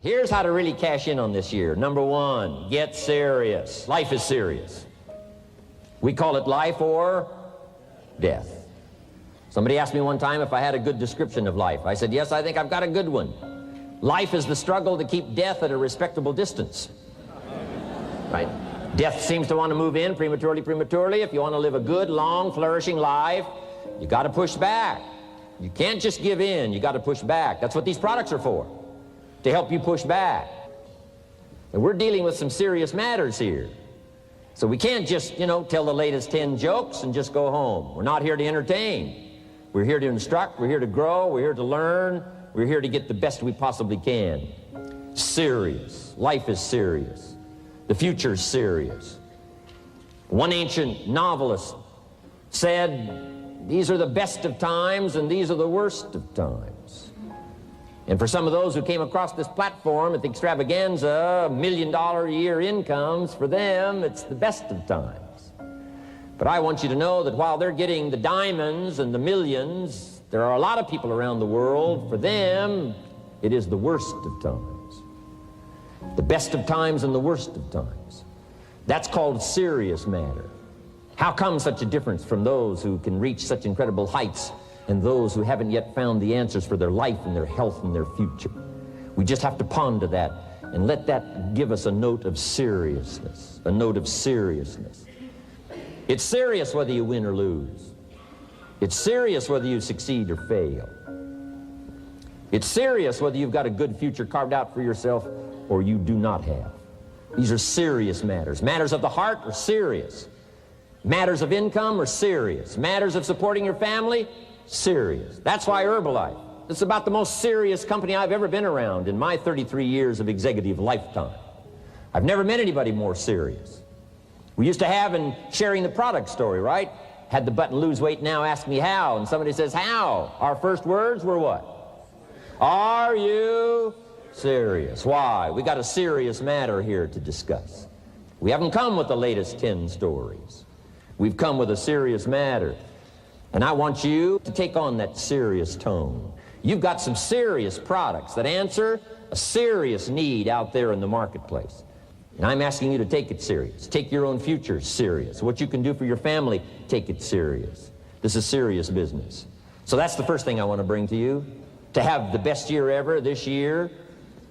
Here's how to really cash in on this year. Number one, get serious. Life is serious. We call it life or death. Somebody asked me one time if I had a good description of life. I said, yes, I think I've got a good one. Life is the struggle to keep death at a respectable distance. Right? Death seems to want to move in prematurely. If you want to live a good, long, flourishing life, you got to push back. You can't just give in. You got to push back. That's what these products are for, to help you push back. And we're dealing with some serious matters here. So we can't just, tell the latest 10 jokes and just go home. We're not here to entertain. We're here to instruct. We're here to grow. We're here to learn. We're here to get the best we possibly can. Serious. Life is serious. The future's serious. One ancient novelist said, these are the best of times and these are the worst of times. And for some of those who came across this platform at the extravaganza, $1 million a year incomes, for them, it's the best of times. But I want you to know that while they're getting the diamonds and the millions, there are a lot of people around the world, for them, it is the worst of times. The best of times and the worst of times. That's called serious matter. How come such a difference from those who can reach such incredible heights and those who haven't yet found the answers for their life and their health and their future? We just have to ponder that and let that give us a note of seriousness, a note of seriousness. It's serious whether you win or lose. It's serious whether you succeed or fail. It's serious whether you've got a good future carved out for yourself or you do not have. These are serious matters. Matters of the heart are serious. Matters of income are serious. Matters of supporting your family, serious. That's why Herbalife, it's about the most serious company I've ever been around in my 33 years of executive lifetime. I've never met anybody more serious. We used to have in sharing the product story, right? Had the button lose weight now, ask me how. And somebody says, how? Our first words were what? Are you serious? Why? We got a serious matter here to discuss. We haven't come with the latest 10 stories. We've come with a serious matter. And I want you to take on that serious tone. You've got some serious products that answer a serious need out there in the marketplace. And I'm asking you to take it serious. Take your own future serious. What you can do for your family, take it serious. This is serious business. So that's the first thing I want to bring to you. To have the best year ever this year,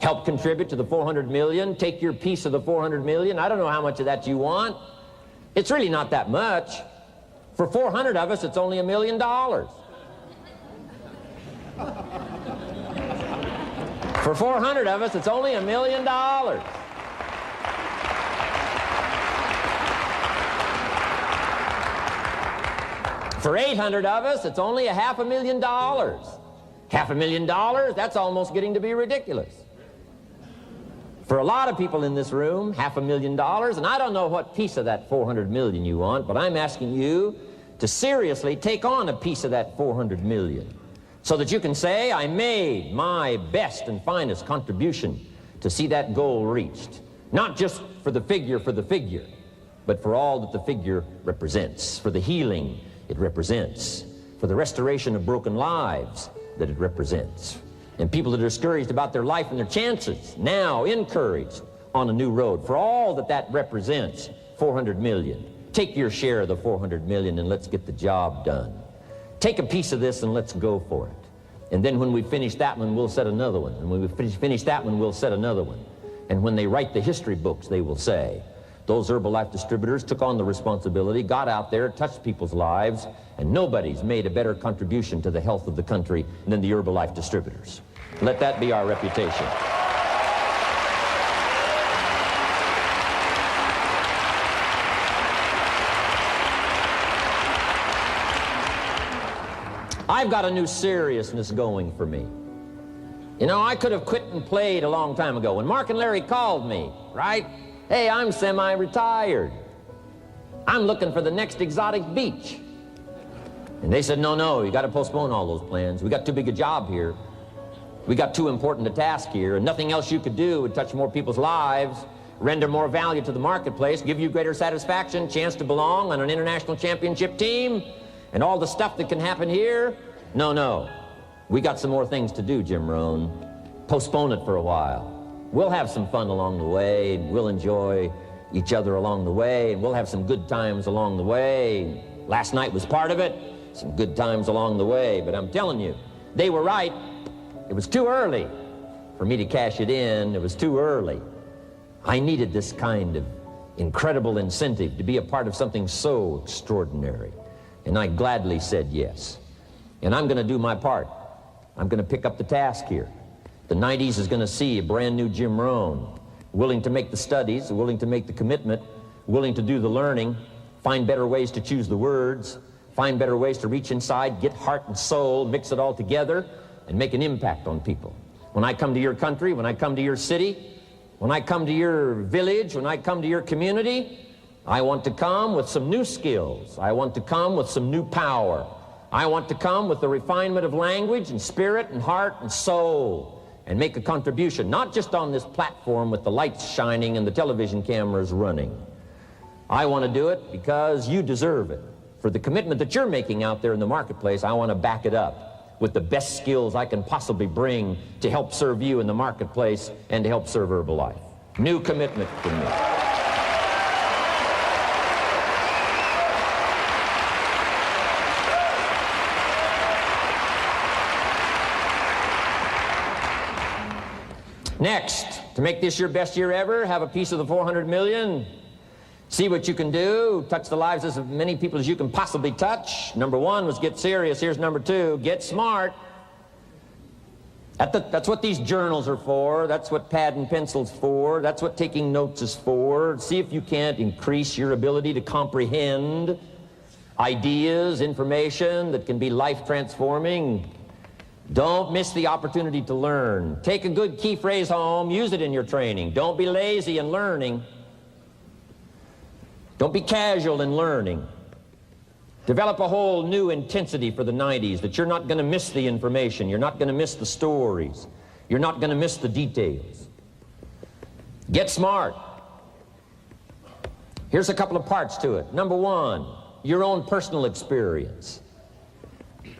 help contribute to the 400 million, take your piece of the 400 million. I don't know how much of that you want. It's really not that much. For 400 of us, it's only $1 million. For 400 of us, it's only $1 million. For 800 of us, it's only $500,000. $500,000, that's almost getting to be ridiculous. For a lot of people in this room, $500,000, and I don't know what piece of that 400 million you want, but I'm asking you to seriously take on a piece of that 400 million so that you can say, I made my best and finest contribution to see that goal reached. Not just for the figure, but for all that the figure represents, for the healing it represents, for the restoration of broken lives that it represents. And people that are discouraged about their life and their chances, now encouraged on a new road. For all that that represents, 400 million. Take your share of the 400 million and let's get the job done. Take a piece of this and let's go for it. And then when we finish that one, we'll set another one. And when we finish that one, we'll set another one. And when they write the history books, they will say, those Herbalife distributors took on the responsibility, got out there, touched people's lives, and nobody's made a better contribution to the health of the country than the Herbalife distributors. Let that be our reputation. I've got a new seriousness going for me. You know, I could have quit and played a long time ago. When Mark and Larry called me, right? Hey, I'm semi-retired. I'm looking for the next exotic beach. And they said, no, you got to postpone all those plans. We got too big a job here. We got too important a task here, and nothing else you could do would touch more people's lives, render more value to the marketplace, give you greater satisfaction, chance to belong on an international championship team, and all the stuff that can happen here. No. We got some more things to do, Jim Rohn. Postpone it for a while. We'll have some fun along the way, and we'll enjoy each other along the way, and we'll have some good times along the way. Last night was part of it, some good times along the way, but I'm telling you, they were right. It was too early for me to cash it in. It was too early. I needed this kind of incredible incentive to be a part of something so extraordinary, and I gladly said yes. And I'm going to do my part. I'm going to pick up the task here. The 90s is going to see a brand new Jim Rohn, willing to make the studies, willing to make the commitment, willing to do the learning, find better ways to choose the words, find better ways to reach inside, get heart and soul, mix it all together, and make an impact on people. When I come to your country, when I come to your city, when I come to your village, when I come to your community, I want to come with some new skills. I want to come with some new power. I want to come with the refinement of language and spirit and heart and soul and make a contribution, not just on this platform with the lights shining and the television cameras running. I want to do it because you deserve it. For the commitment that you're making out there in the marketplace, I want to back it up with the best skills I can possibly bring to help serve you in the marketplace and to help serve Herbalife. New commitment from me. Next, to make this your best year ever, have a piece of the 400 million. See what you can do. Touch the lives of as many people as you can possibly touch. Number one was get serious. Here's number two, get smart. That's what these journals are for. That's what pad and pencil's for. That's what taking notes is for. See if you can't increase your ability to comprehend ideas, information that can be life-transforming. Don't miss the opportunity to learn. Take a good key phrase home, use it in your training. Don't be lazy in learning. Don't be casual in learning. Develop a whole new intensity for the 90s that you're not going to miss the information, you're not going to miss the stories, you're not going to miss the details. Get smart. Here's a couple of parts to it. Number one, your own personal experience.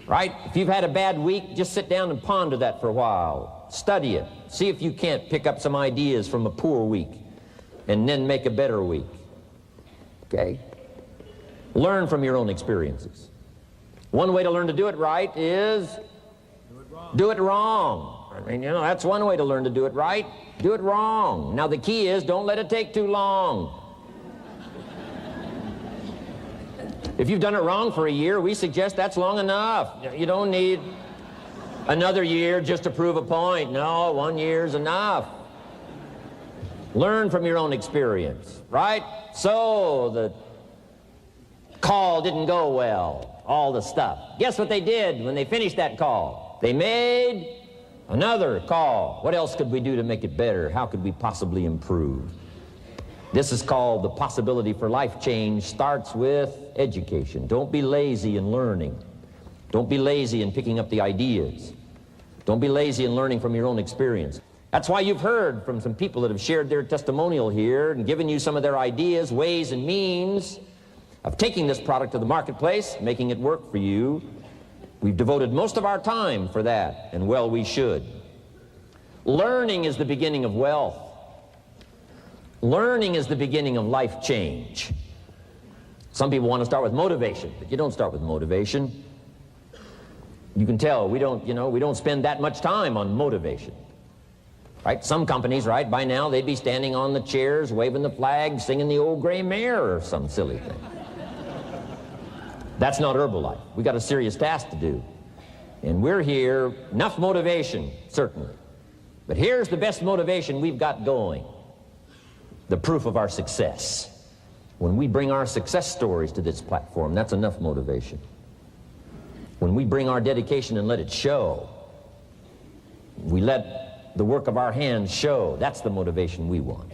Right? If you've had a bad week, just sit down and ponder that for a while. Study it. See if you can't pick up some ideas from a poor week and then make a better week. Okay? Learn from your own experiences. One way to learn to do it right is do it wrong. I mean, that's one way to learn to do it right. Do it wrong. Now the key is don't let it take too long. If you've done it wrong for a year, we suggest that's long enough. You don't need another year just to prove a point. No, 1 year's enough. Learn from your own experience, right? So the call didn't go well, all the stuff. Guess what they did when they finished that call? They made another call. What else could we do to make it better? How could we possibly improve? This is called the possibility for life change. Starts with education. Don't be lazy in learning. Don't be lazy in picking up the ideas. Don't be lazy in learning from your own experience. That's why you've heard from some people that have shared their testimonial here and given you some of their ideas, ways, and means of taking this product to the marketplace, making it work for you. We've devoted most of our time for that, and well, we should. Learning is the beginning of wealth. Learning is the beginning of life change. Some people want to start with motivation, but you don't start with motivation. You can tell we don't spend that much time on motivation. Right? Some companies, right, by now they'd be standing on the chairs, waving the flag, singing the old gray mare or some silly thing. That's not Herbalife. We got a serious task to do. And we're here, enough motivation, certainly. But here's the best motivation we've got going. The proof of our success. When we bring our success stories to this platform, that's enough motivation. When we bring our dedication and let it show, we let the work of our hands show, that's the motivation we want.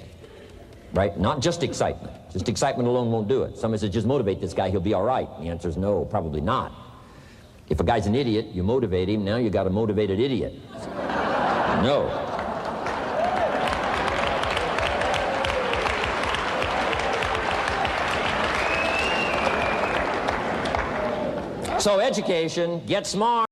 Right? Not just excitement. Just excitement alone won't do it. Somebody says, just motivate this guy, he'll be all right. The answer is no, probably not. If a guy's an idiot, you motivate him, now you got a motivated idiot. No. So education, get smart.